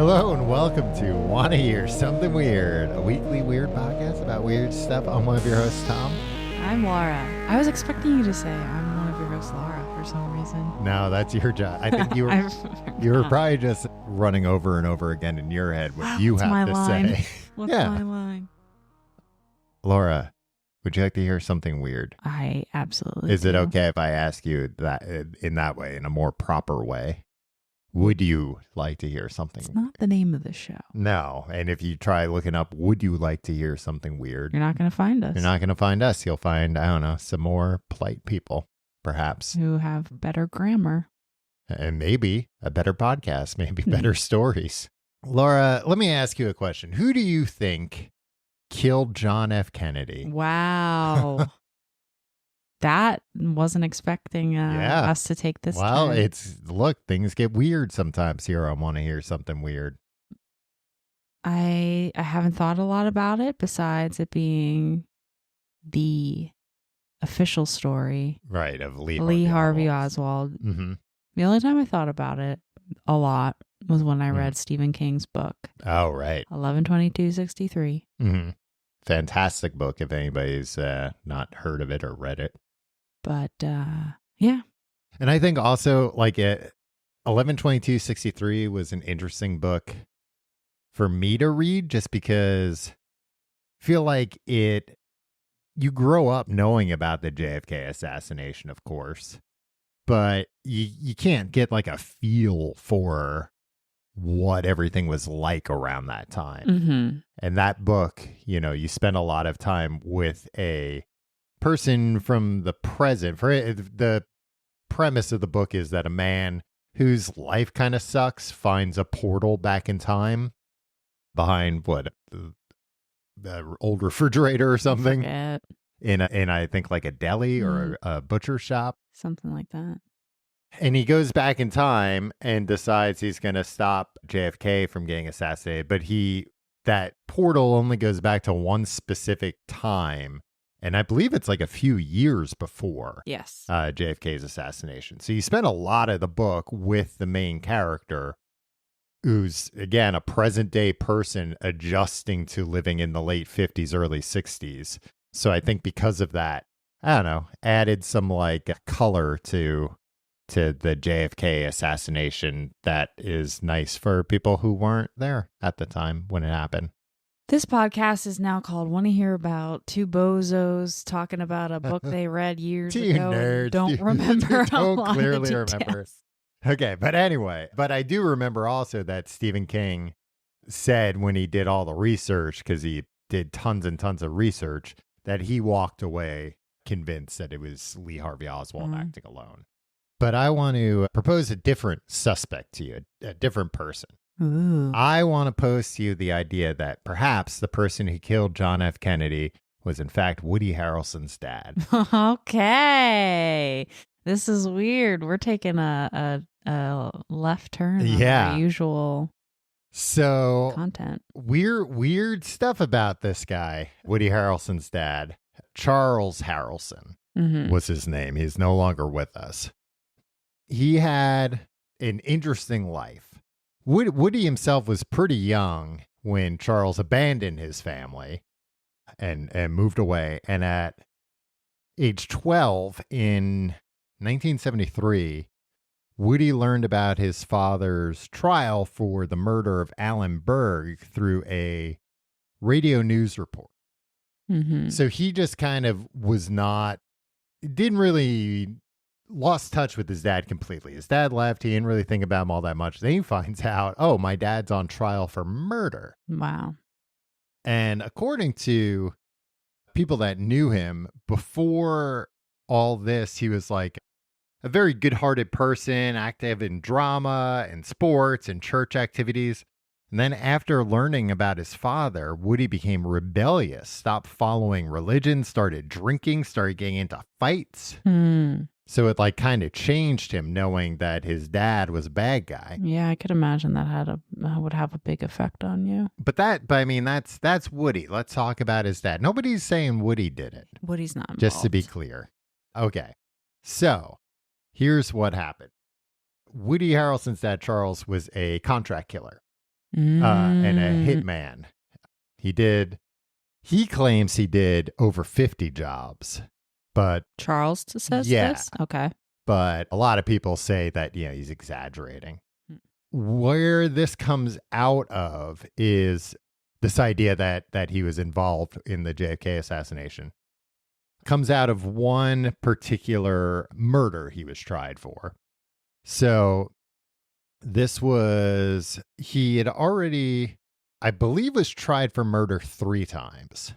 Hello and welcome to Wanna Hear Something Weird, a weekly weird podcast about weird stuff. I'm one of your hosts, Tom. I'm Laura. I was expecting you to say I'm one of your hosts, Laura, for some reason. No, that's your job. I think you were probably just running over and over again in your head what you have to say. What's my line? Laura, would you like to hear something weird? I absolutely Is it okay if I ask you that in that way, in a more proper way? Would you like to hear something? It's not the name of the show. No. And if you try looking up, would you like to hear something weird? You're not going to find us. You're not going to find us. You'll find, I don't know, some more polite people, perhaps. Who have better grammar. And maybe a better podcast, maybe better stories. Laura, let me ask you a question. Who do you think killed John F. Kennedy? Wow. That wasn't expecting us to take this Well, turn. look, things get weird sometimes here. I want to hear something weird. I haven't thought a lot about it besides it being the official story. Right, of Lee Harvey Oswald. Mm-hmm. The only time I thought about it a lot was when I read Stephen King's book. Oh, right. 11/22/63. Mm-hmm. Fantastic book if anybody's not heard of it or read it. But, yeah. And I think also, like, 11/22/63 was an interesting book for me to read just because I feel like you grow up knowing about the JFK assassination, of course, but you can't get like a feel for what everything was like around that time. Mm-hmm. And that book, you spend a lot of time with a person from the present. For the premise of the book is that a man whose life kind of sucks finds a portal back in time behind the old refrigerator or something in I think like a deli or a butcher shop, something like that. And he goes back in time and decides he's going to stop JFK from getting assassinated, but that portal only goes back to one specific time. And I believe it's like a few years before JFK's assassination. So you spend a lot of the book with the main character, who's, again, a present-day person adjusting to living in the late 50s, early 60s. So I think because of that, I don't know, added some like color to the JFK assassination that is nice for people who weren't there at the time when it happened. This podcast is now called Want to Hear About Two Bozos talking about a book they read years ago. Nerds. Don't remember. Don't clearly remember. Okay, but anyway, I do remember also that Stephen King said when he did all the research, because he did tons and tons of research, that he walked away convinced that it was Lee Harvey Oswald acting alone. But I want to propose a different suspect to you, a different person. Ooh. I want to pose to you the idea that perhaps the person who killed John F. Kennedy was in fact Woody Harrelson's dad. Okay. This is weird. We're taking a left turn on our usual content. Weird stuff about this guy, Woody Harrelson's dad. Charles Harrelson was his name. He's no longer with us. He had an interesting life. Woody himself was pretty young when Charles abandoned his family and moved away. And at age 12 in 1973, Woody learned about his father's trial for the murder of Alan Berg through a radio news report. Mm-hmm. So he just kind of didn't really lost touch with his dad completely. His dad left. He didn't really think about him all that much. Then he finds out, oh, my dad's on trial for murder. Wow. And according to people that knew him before all this, he was like a very good-hearted person, active in drama and sports and church activities. And then after learning about his father, Woody became rebellious, stopped following religion, started drinking, started getting into fights. So it like kind of changed him knowing that his dad was a bad guy. Yeah, I could imagine that would have a big effect on you. But I mean, that's Woody. Let's talk about his dad. Nobody's saying Woody did it. Woody's not involved. Just to be clear. Okay. So here's what happened. Woody Harrelson's dad, Charles, was a contract killer. and a hitman. He claims he did over 50 jobs, but Charles says this? Okay. But a lot of people say that, he's exaggerating. Where this comes out of is this idea that he was involved in the JFK assassination. Comes out of one particular murder he was tried for. So he had already, I believe, was tried for murder 3 times.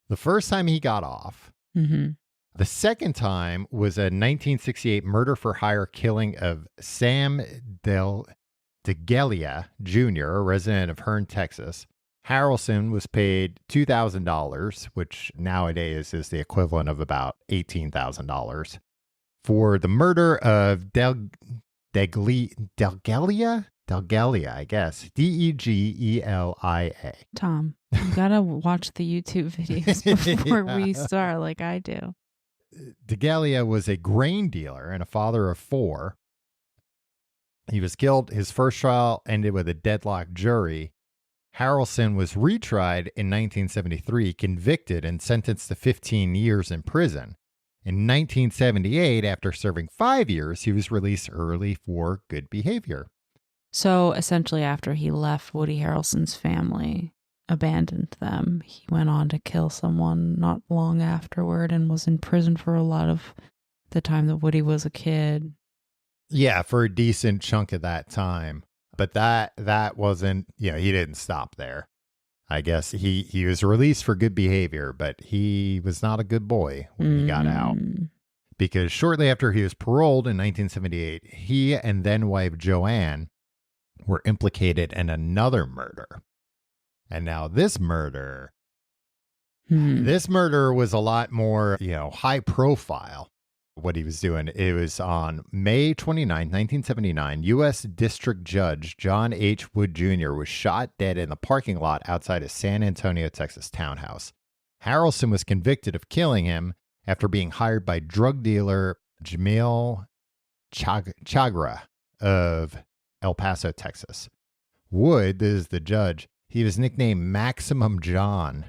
The first time he got off. Mm-hmm. The second time was a 1968 murder for hire killing of Sam DeGelia Jr., a resident of Hearn, Texas. Harrelson was paid $2,000, which nowadays is the equivalent of about $18,000, for the murder of Delgelia, I guess. Degelia. Tom, you gotta watch the YouTube videos before we start, like I do. DeGelia was a grain dealer and a father of 4. He was killed. His first trial ended with a deadlocked jury. Harrelson was retried in 1973, convicted, and sentenced to 15 years in prison. In 1978, after serving 5 years, he was released early for good behavior. So essentially, after he left Woody Harrelson's family, abandoned them, he went on to kill someone not long afterward and was in prison for a lot of the time that Woody was a kid. Yeah, for a decent chunk of that time. But that wasn't, he didn't stop there. I guess he was released for good behavior, but he was not a good boy when he got out. Because shortly after he was paroled in 1978, he and then wife Joanne were implicated in another murder. And now this murder was a lot more, high profile. What he was doing. It was on May 29, 1979. U.S. District Judge John H. Wood Jr. was shot dead in the parking lot outside a San Antonio, Texas townhouse. Harrelson was convicted of killing him after being hired by drug dealer Jamil Chagra of El Paso, Texas. Wood, this is the judge, he was nicknamed Maximum John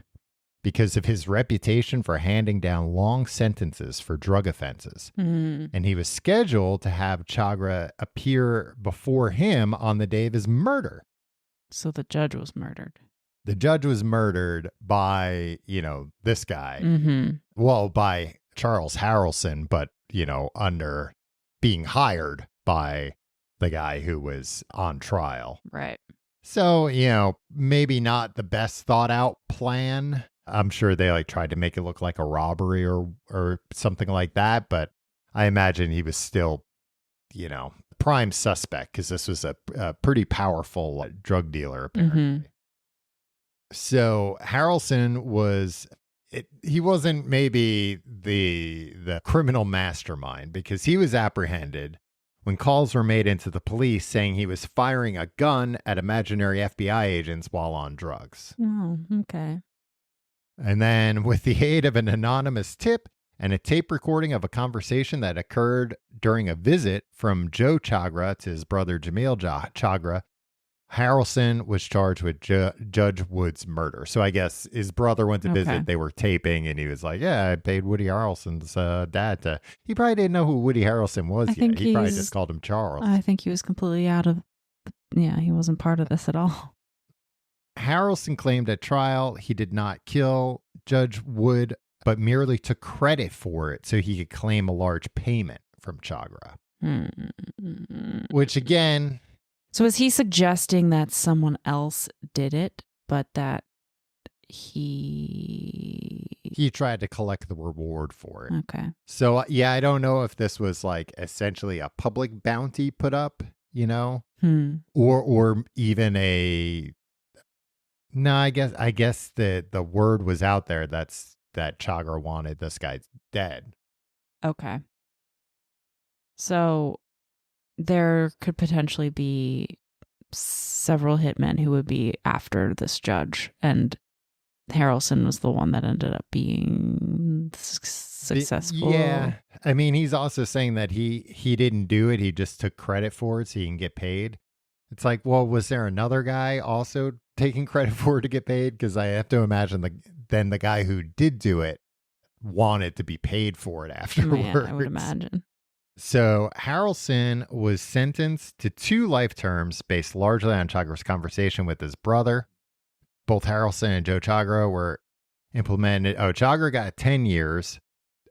because of his reputation for handing down long sentences for drug offenses. And he was scheduled to have Chagra appear before him on the day of his murder. So the judge was murdered. The judge was murdered by, this guy. Well, by Charles Harrelson, but, under being hired by the guy who was on trial. Right. So, maybe not the best thought out plan. I'm sure they tried to make it look like a robbery or something like that, but I imagine he was still, prime suspect because this was a pretty powerful drug dealer, apparently. So Harrelson he wasn't maybe the criminal mastermind because he was apprehended when calls were made into the police saying he was firing a gun at imaginary FBI agents while on drugs. Oh, okay. And then with the aid of an anonymous tip and a tape recording of a conversation that occurred during a visit from Joe Chagra to his brother Jamil Chagra, Harrelson was charged with Judge Wood's murder. So I guess his brother went to visit. They were taping and he was like, yeah, I paid Woody Harrelson's dad to... He probably didn't know who Woody Harrelson was yet. He probably just called him Charles. I think he was completely out of... Yeah, he wasn't part of this at all. Harrelson claimed at trial he did not kill Judge Wood, but merely took credit for it so he could claim a large payment from Chagra. Which again... So is he suggesting that someone else did it, but that he tried to collect the reward for it? Okay. So, yeah, I don't know if this was essentially a public bounty put up, or even a... No, I guess the word was out there that Chagra wanted this guy dead. Okay. So there could potentially be several hitmen who would be after this judge, and Harrelson was the one that ended up being successful. Yeah. I mean, he's also saying that he didn't do it. He just took credit for it so he can get paid. It's like, well, was there another guy also taking credit for it to get paid? Because I have to imagine then the guy who did do it wanted to be paid for it afterwards. Yeah, I would imagine. So Harrelson was sentenced to 2 life terms based largely on Chagra's conversation with his brother. Both Harrelson and Joe Chagra were implemented. Chagra got 10 years.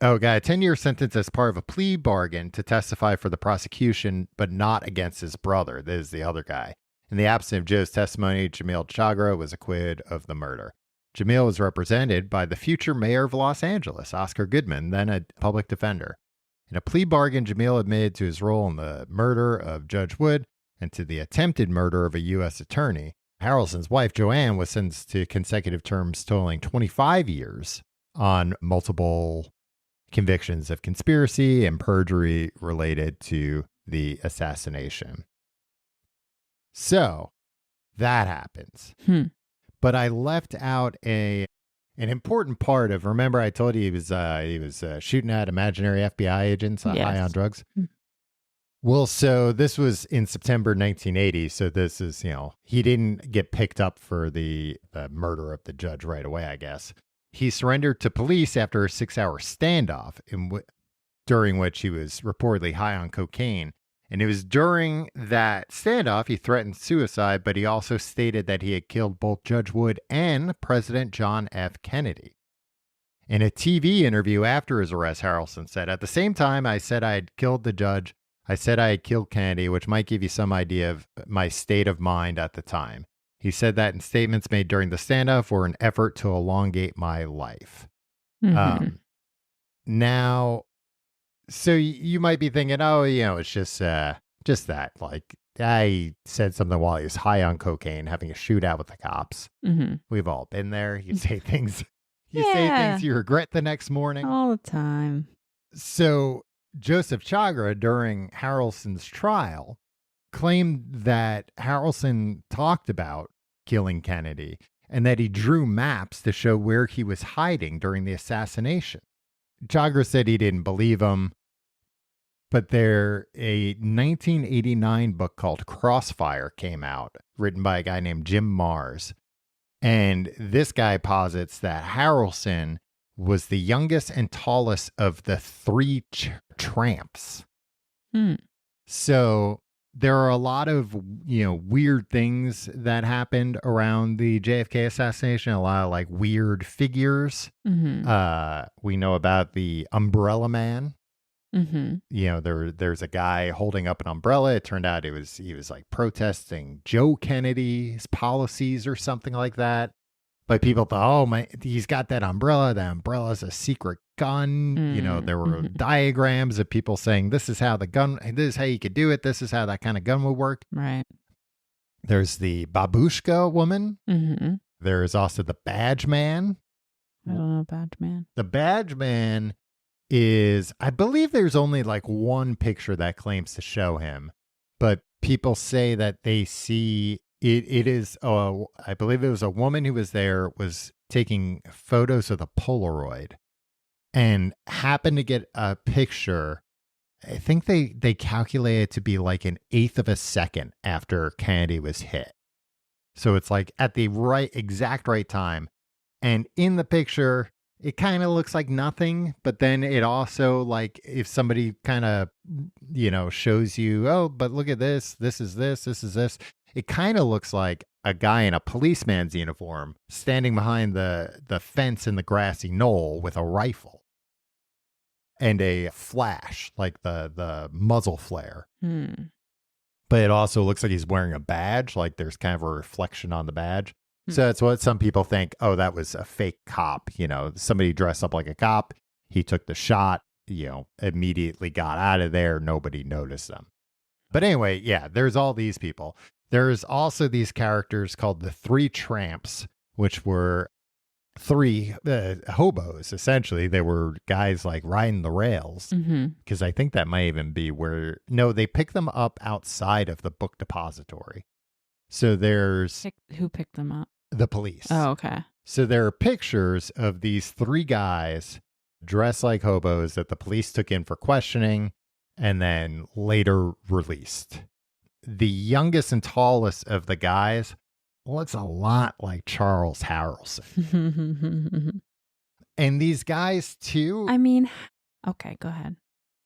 Got a 10-year sentence as part of a plea bargain to testify for the prosecution, but not against his brother. This is the other guy. In the absence of Joe's testimony, Jamil Chagra was acquitted of the murder. Jamil was represented by the future mayor of Los Angeles, Oscar Goodman, then a public defender. In a plea bargain, Jamil admitted to his role in the murder of Judge Wood and to the attempted murder of a U.S. attorney. Harrelson's wife, Joanne, was sentenced to consecutive terms totaling 25 years on multiple convictions of conspiracy and perjury related to the assassination. So that happens. But I left out an important part of, remember I told you he was shooting at imaginary FBI agents high on drugs? Well, so this was in September 1980. So this is, he didn't get picked up for the murder of the judge right away, I guess. He surrendered to police after a 6-hour standoff during which he was reportedly high on cocaine. And it was during that standoff he threatened suicide, but he also stated that he had killed both Judge Wood and President John F. Kennedy. In a TV interview after his arrest, Harrelson said, "At the same time I said I had killed the judge, I said I had killed Kennedy, which might give you some idea of my state of mind at the time. He said that in statements made during the standoff were an effort to elongate my life." Now, so you might be thinking, it's just that. Like, I said something while he was high on cocaine, having a shootout with the cops. We've all been there. You say things, say things you regret the next morning. All the time. So Joseph Chagra, during Harrelson's trial, claimed that Harrelson talked about killing Kennedy and that he drew maps to show where he was hiding during the assassination. Chagra said he didn't believe him, but a 1989 book called Crossfire came out, written by a guy named Jim Mars. And this guy posits that Harrelson was the youngest and tallest of the 3 tramps. So there are a lot of, weird things that happened around the JFK assassination, a lot of like weird figures. We know about the Umbrella Man. There's a guy holding up an umbrella. It turned out he was like protesting Joe Kennedy's policies or something like that. But people thought, he's got that umbrella. That umbrella's a secret gun. There were diagrams of people saying, this is how you could do it. This is how that kind of gun would work. Right. There's the babushka woman. There's also the badge man. I don't know badge man. The badge man is, I believe there's only like one picture that claims to show him, but people say that they see it is, I believe it was a woman who was there, was taking photos with a Polaroid and happened to get a picture. I think they calculate it to be like an 1/8 of a second after Kennedy was hit. So it's like at the exact right time. And in the picture, it kind of looks like nothing, but then it also, like, if somebody kind of, shows you, but look at this, this is this, this is this. It kind of looks like a guy in a policeman's uniform standing behind the fence in the grassy knoll with a rifle and a flash, like the muzzle flare. But it also looks like he's wearing a badge, like there's kind of a reflection on the badge. So that's what some people think, that was a fake cop. Somebody dressed up like a cop. He took the shot, immediately got out of there. Nobody noticed them. But anyway, there's all these people. There's also these characters called the 3 tramps, which were 3 hobos, essentially. They were guys like riding the rails, because I think that might even be they pick them up outside of the book depository. So there's... Who picked them up? The police. Oh, okay. So there are pictures of these 3 guys dressed like hobos that the police took in for questioning and then later released. the youngest and tallest of the guys looks a lot like Charles Harrelson. And these guys too. I mean, okay, go ahead.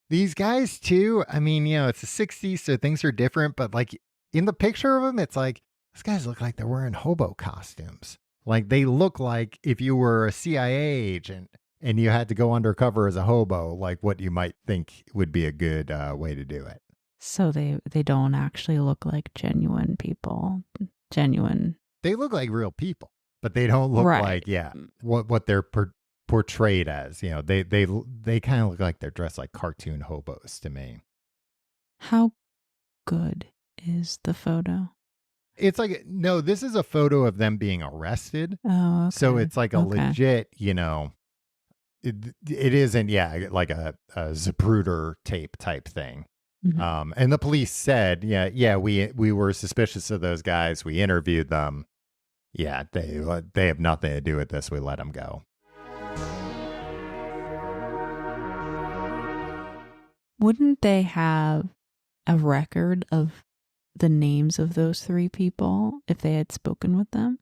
These guys too. I mean, it's the 60s, so things are different. But like in the picture of them, it's like these guys look like they're wearing hobo costumes. Like they look like if you were a CIA agent and you had to go undercover as a hobo, like what you might think would be a good way to do it. So they don't actually look like genuine people. They look like real people, but they don't look like what they're portrayed as. They kind of look like they're dressed like cartoon hobos to me. How good is the photo? It's like, no, this is a photo of them being arrested. Oh, okay. So it's like a legit, it isn't, like a Zapruder tape type thing. Mm-hmm. And the police said, we were suspicious of those guys. We interviewed them. Yeah, they have nothing to do with this. We let them go. Wouldn't they have a record of the names of those three people if they had spoken with them?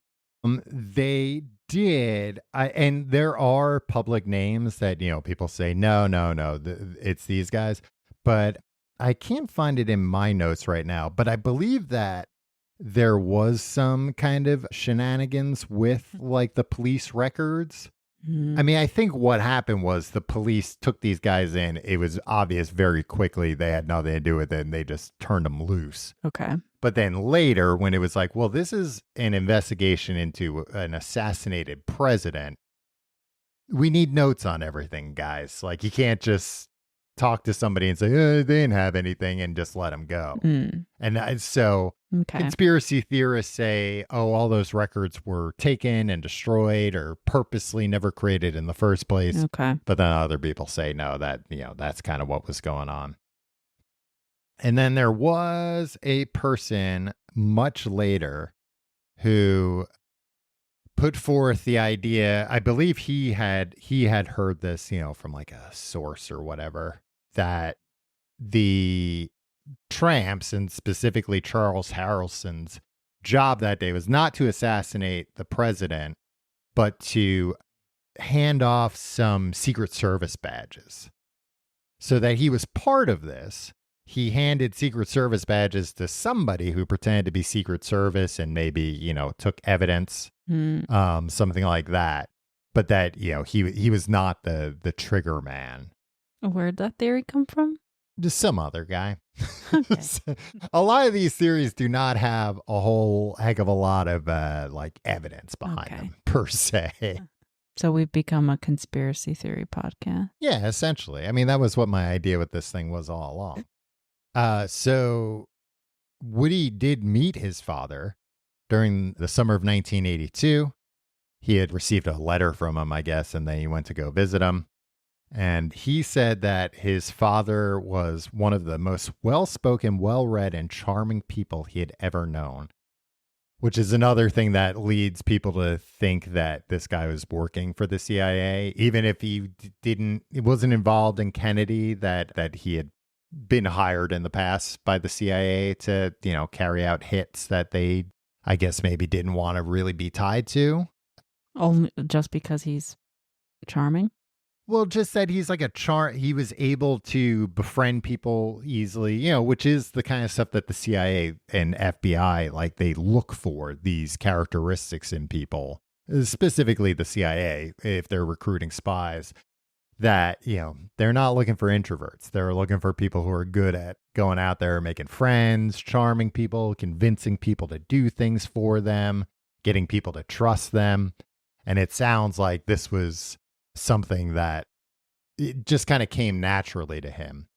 They did. And there are public names that, people say, no, it's these guys. But I can't find it in my notes right now. But I believe that there was some kind of shenanigans with like the police records. I mean, I think what happened was the police took these guys in. It was obvious very quickly they had nothing to do with it, and they just turned them loose. Okay. But then later, when it was like, well, this is an investigation into an assassinated president, we need notes on everything, guys. Like, you can't just talk to somebody and say, they didn't have anything and just let them go. And so conspiracy theorists say, all those records were taken and destroyed or purposely never created in the first place. Okay. But then other people say, no, that, that's kind of what was going on. And then there was a person much later who put forth the idea. I believe he had heard this, from like a source or whatever, that the tramps, and specifically Charles Harrelson's job that day, was not to assassinate the president, but to hand off some Secret Service badges. So that he was part of this. He handed Secret Service badges to somebody who pretended to be Secret Service and maybe, took evidence, something like that. But that, he was not the trigger man. Where'd that theory come from? Just some other guy. Okay. A lot of these theories do not have a whole heck of a lot of like evidence behind them, per se. So we've become a conspiracy theory podcast. Yeah, essentially. I mean, that was what my idea with this thing was all along. So Woody did meet his father during the summer of 1982. He had received a letter from him, I guess, and then he went to go visit him. And he said that his father was one of the most well-spoken, well-read, and charming people he had ever known, which is another thing that leads people to think that this guy was working for the CIA, even if he wasn't involved in Kennedy, that he had been hired in the past by the CIA to, carry out hits that they, I guess, maybe didn't want to really be tied to. Only just because he's charming? Well, just that he's like he was able to befriend people easily, which is the kind of stuff that the CIA and FBI, like, they look for these characteristics in people, specifically the CIA, if they're recruiting spies, that, they're not looking for introverts. They're looking for people who are good at going out there, making friends, charming people, convincing people to do things for them, getting people to trust them. And it sounds like this was something that it just kind of came naturally to him,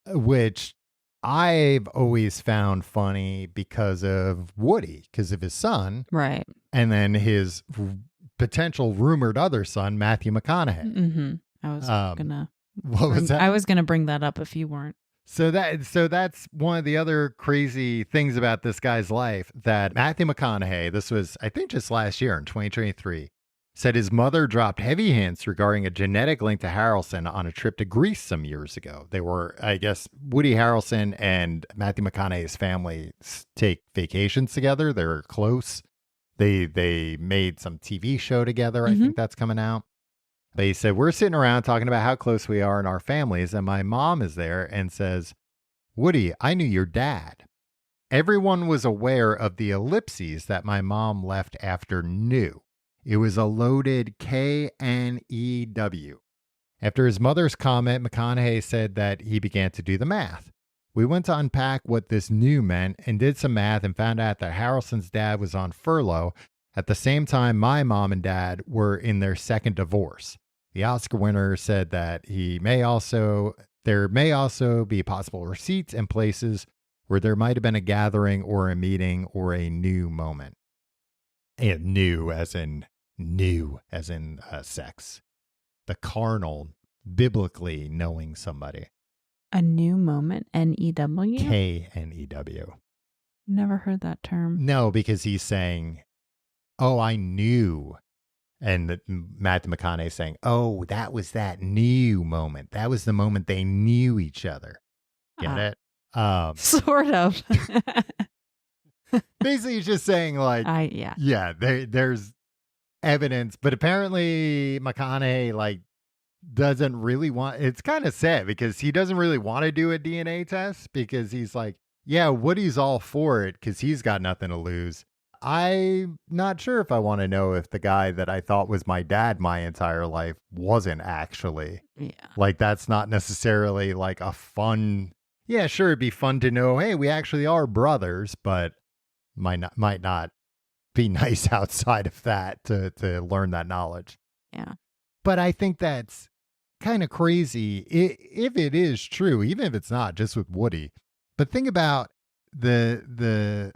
which I've always found funny because of Woody, because of his son, right? And then his potential rumored other son, Matthew McConaughey. I was I was gonna bring that up if you weren't. So that's one of the other crazy things about this guy's life, that Matthew McConaughey, this was, I think, just last year in 2023. said his mother dropped heavy hints regarding a genetic link to Harrelson on a trip to Greece some years ago. They were, I guess, Woody Harrelson and Matthew McConaughey's family take vacations together. They're close. They made some TV show together. I think that's coming out. They said, we're sitting around talking about how close we are in our families, and my mom is there and says, Woody, I knew your dad. Everyone was aware of the ellipses that my mom left after knew. It was a loaded K-N-E-W. After his mother's comment, McConaughey said that he began to do the math. We went to unpack what this new meant and did some math and found out that Harrelson's dad was on furlough at the same time my mom and dad were in their second divorce. The Oscar winner said that there may also be possible receipts and places where there might have been a gathering or a meeting or a new moment. And new as in sex. The carnal, biblically knowing somebody. A new moment, N-E-W? K-N-E-W. Never heard that term. No, because he's saying, oh, I knew. And Matthew McConaughey saying, oh, that was that new moment. That was the moment they knew each other. Get it? Sort of. Basically, he's just saying, like, there's evidence. But apparently, McConaughey, like, doesn't really want, it's kind of sad because he doesn't really want to do a DNA test because he's like, yeah, Woody's all for it because he's got nothing to lose. I'm not sure if I want to know if the guy that I thought was my dad my entire life wasn't actually. Yeah. Like, that's not necessarily like a fun, yeah, sure, it'd be fun to know, hey, we actually are brothers, but might not be nice outside of that to learn that knowledge. Yeah. But I think that's kind of crazy if it is true, even if it's not, just with Woody. But think about the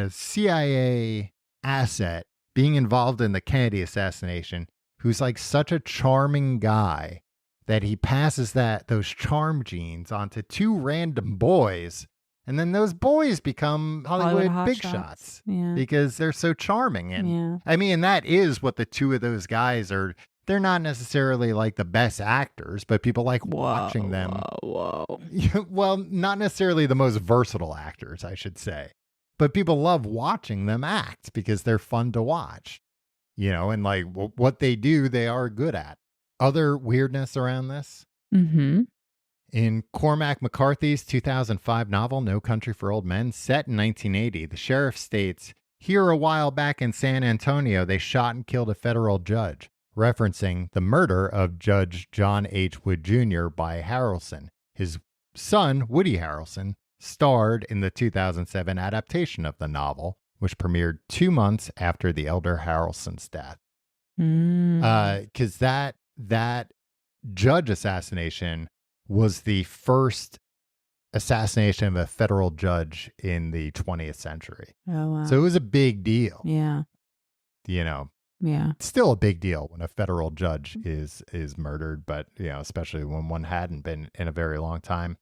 CIA asset being involved in the Kennedy assassination, who's like such a charming guy that he passes those charm genes onto two random boys. And then those boys become Hollywood big shots because they're so charming. And I mean, that is what the two of those guys are. They're not necessarily like the best actors, but people like watching them. Whoa. Well, not necessarily the most versatile actors, I should say. But people love watching them act because they're fun to watch. You know, and like what they do, they are good at. Other weirdness around this? Mm-hmm. In Cormac McCarthy's 2005 novel, No Country for Old Men, set in 1980, the sheriff states, here a while back in San Antonio, they shot and killed a federal judge, referencing the murder of Judge John H. Wood Jr. by Harrelson. His son, Woody Harrelson, starred in the 2007 adaptation of the novel, which premiered 2 months after the elder Harrelson's death. Because that judge assassination was the first assassination of a federal judge in the 20th century. Oh, wow. So it was a big deal. Yeah. You know. Yeah. It's still a big deal when a federal judge is murdered, but, you know, especially when one hadn't been in a very long time.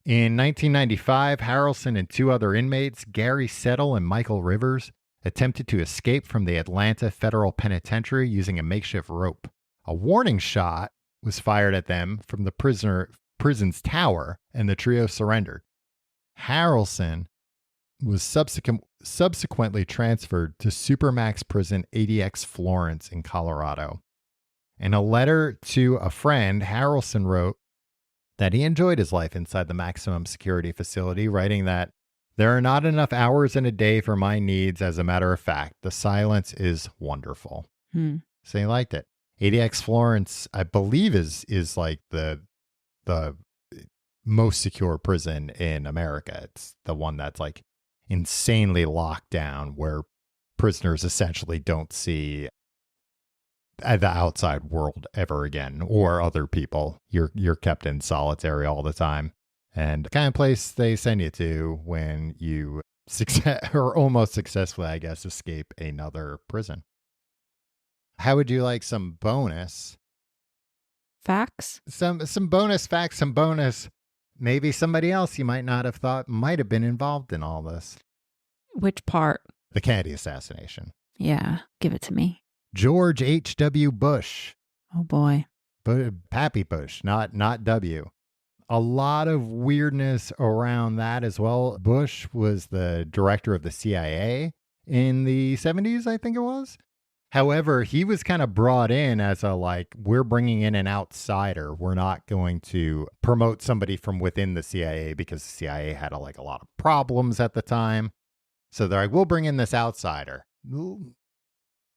In 1995, Harrelson and two other inmates, Gary Settle and Michael Rivers, attempted to escape from the Atlanta Federal Penitentiary using a makeshift rope. A warning shot was fired at them from the prison's tower, and the trio surrendered. Harrelson was subsequently transferred to Supermax Prison ADX Florence in Colorado. In a letter to a friend, Harrelson wrote that he enjoyed his life inside the maximum security facility, writing that there are not enough hours in a day for my needs. As a matter of fact, the silence is wonderful. So he liked it. ADX Florence, I believe, is like the most secure prison in America. It's the one that's like insanely locked down, where prisoners essentially don't see the outside world ever again, or other people. You're kept in solitary all the time, and the kind of place they send you to when you or almost successfully, I guess, escape another prison. How would you like some bonus facts? Some bonus facts, some bonus. Maybe somebody else you might not have thought might have been involved in all this. Which part? The Kennedy assassination. Yeah, give it to me. George H.W. Bush. Oh, boy. Pappy Bush, not W. A lot of weirdness around that as well. Bush was the director of the CIA in the 70s, I think it was. However, he was kind of brought in as we're bringing in an outsider. We're not going to promote somebody from within the CIA because the CIA had a lot of problems at the time. So they're like, we'll bring in this outsider.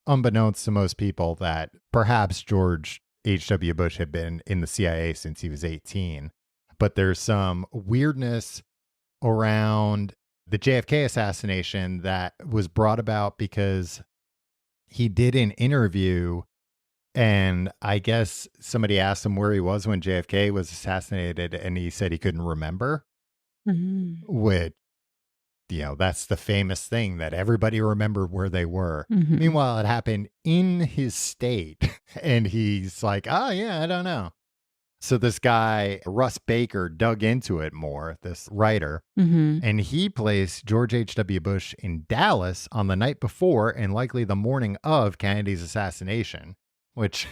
Unbeknownst to most people that perhaps George H.W. Bush had been in the CIA since he was 18. But there's some weirdness around the JFK assassination that was brought about because he did an interview, and I guess somebody asked him where he was when JFK was assassinated, and he said he couldn't remember. Mm-hmm. Which, that's the famous thing that everybody remembered where they were. Mm-hmm. Meanwhile, it happened in his state, and he's like, oh, yeah, I don't know. So this guy, Russ Baker, dug into it more, this writer, and he placed George H.W. Bush in Dallas on the night before and likely the morning of Kennedy's assassination, which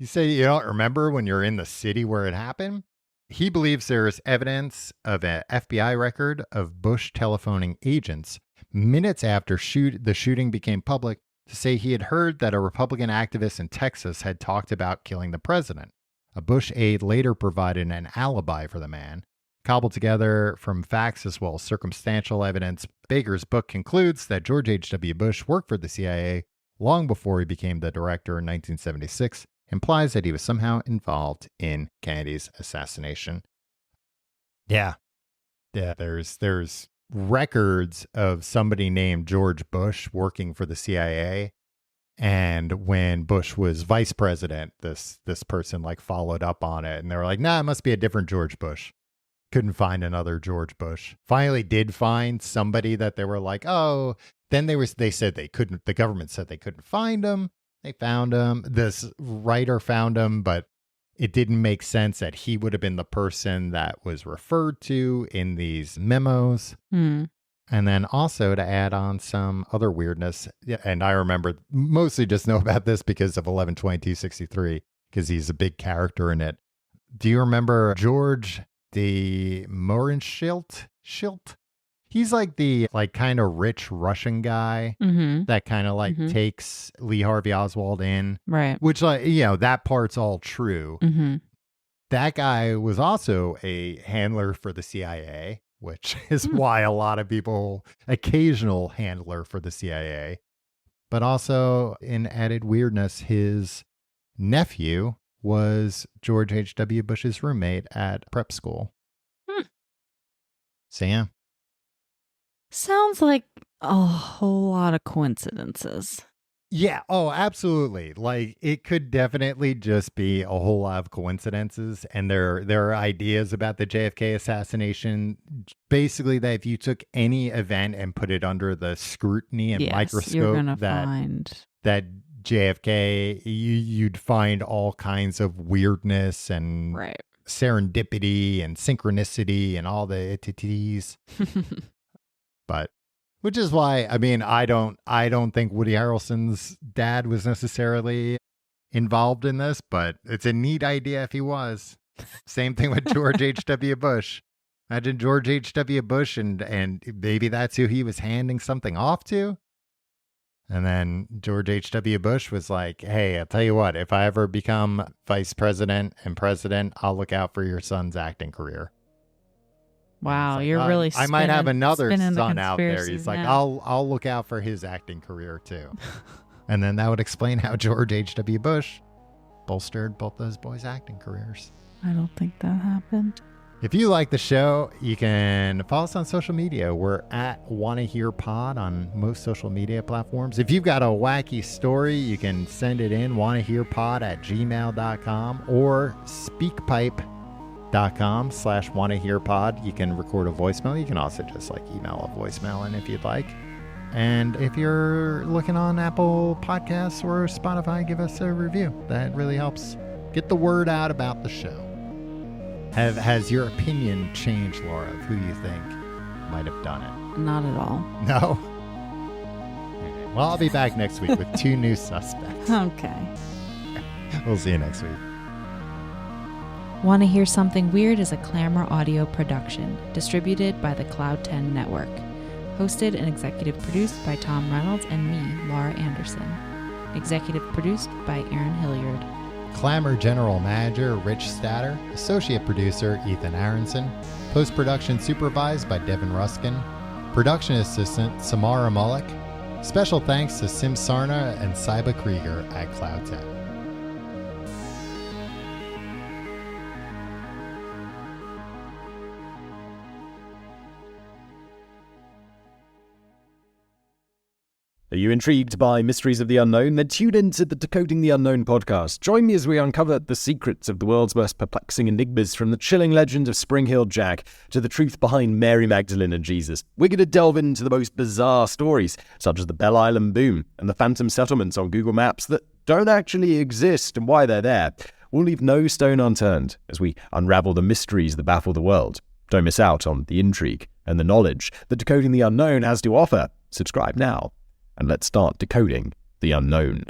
you say you don't remember when you're in the city where it happened. He believes there is evidence of an FBI record of Bush telephoning agents minutes after the shooting became public to say he had heard that a Republican activist in Texas had talked about killing the president. A Bush aide later provided an alibi for the man. Cobbled together from facts as well as circumstantial evidence, Baker's book concludes that George H.W. Bush worked for the CIA long before he became the director in 1976, implies that he was somehow involved in Kennedy's assassination. Yeah, there's records of somebody named George Bush working for the CIA. And when Bush was vice president, this person followed up on it, and they were like, nah, it must be a different George Bush. Couldn't find another George Bush. Finally did find somebody that they were like, oh, then they said they couldn't, the government said they couldn't find him. They found him. This writer found him, but it didn't make sense that he would have been the person that was referred to in these memos. And then also to add on some other weirdness, and I remember mostly just know about this because of 11/22/63, because he's a big character in it. Do you remember George de Mohrenschildt? He's the kind of rich Russian guy that kind of takes Lee Harvey Oswald in. Right. Which that part's all true. That guy was also a handler for the CIA. Which is why a lot of people, occasional handler for the CIA. But also, in added weirdness, his nephew was George H.W. Bush's roommate at prep school. So, yeah. Sounds like a whole lot of coincidences. Yeah. Oh, absolutely. It could definitely just be a whole lot of coincidences. And there are ideas about the JFK assassination. Basically, that if you took any event and put it under the scrutiny and microscope that JFK, you'd find all kinds of weirdness and serendipity and synchronicity and all the itties. But which is why, I don't think Woody Harrelson's dad was necessarily involved in this, but it's a neat idea if he was. Same thing with George H.W. Bush. Imagine George H.W. Bush and maybe that's who he was handing something off to. And then George H.W. Bush was like, hey, I'll tell you what, if I ever become vice president and president, I'll look out for your son's acting career. Wow, you're really I might have another son out there. He's like, now. I'll look out for his acting career too. And then that would explain how George H.W. Bush bolstered both those boys' acting careers. I don't think that happened. If you like the show, you can follow us on social media. We're at Wanna Hear Pod on most social media platforms. If you've got a wacky story, you can send it in, wannahearpod@gmail.com or speakpipe.com/wannahearpod. You can record a voicemail. You can also just email a voicemail in if you'd like. And if you're looking on Apple Podcasts or Spotify, give us a review. That really helps get the word out about the show. Has your opinion changed, Laura, of who you think might have done it? Not at all. No? Well, I'll be back next week with 2 new suspects. Okay. We'll see you next week. Want to Hear Something Weird is a Clamor audio production, distributed by the Cloud 10 Network. Hosted and executive produced by Tom Reynolds and me, Laura Anderson. Executive produced by Aaron Hilliard. Clamor General Manager Rich Statter. Associate Producer Ethan Aronson. Post-production supervised by Devin Ruskin. Production Assistant Samara Mullick. Special thanks to Sim Sarna and Saiba Krieger at Cloud 10. Are you intrigued by Mysteries of the Unknown? Then tune in to the Decoding the Unknown podcast. Join me as we uncover the secrets of the world's most perplexing enigmas, from the chilling legend of Spring Heel Jack to the truth behind Mary Magdalene and Jesus. We're going to delve into the most bizarre stories, such as the Belle Island boom and the phantom settlements on Google Maps that don't actually exist and why they're there. We'll leave no stone unturned as we unravel the mysteries that baffle the world. Don't miss out on the intrigue and the knowledge that Decoding the Unknown has to offer. Subscribe now, and let's start decoding the unknown.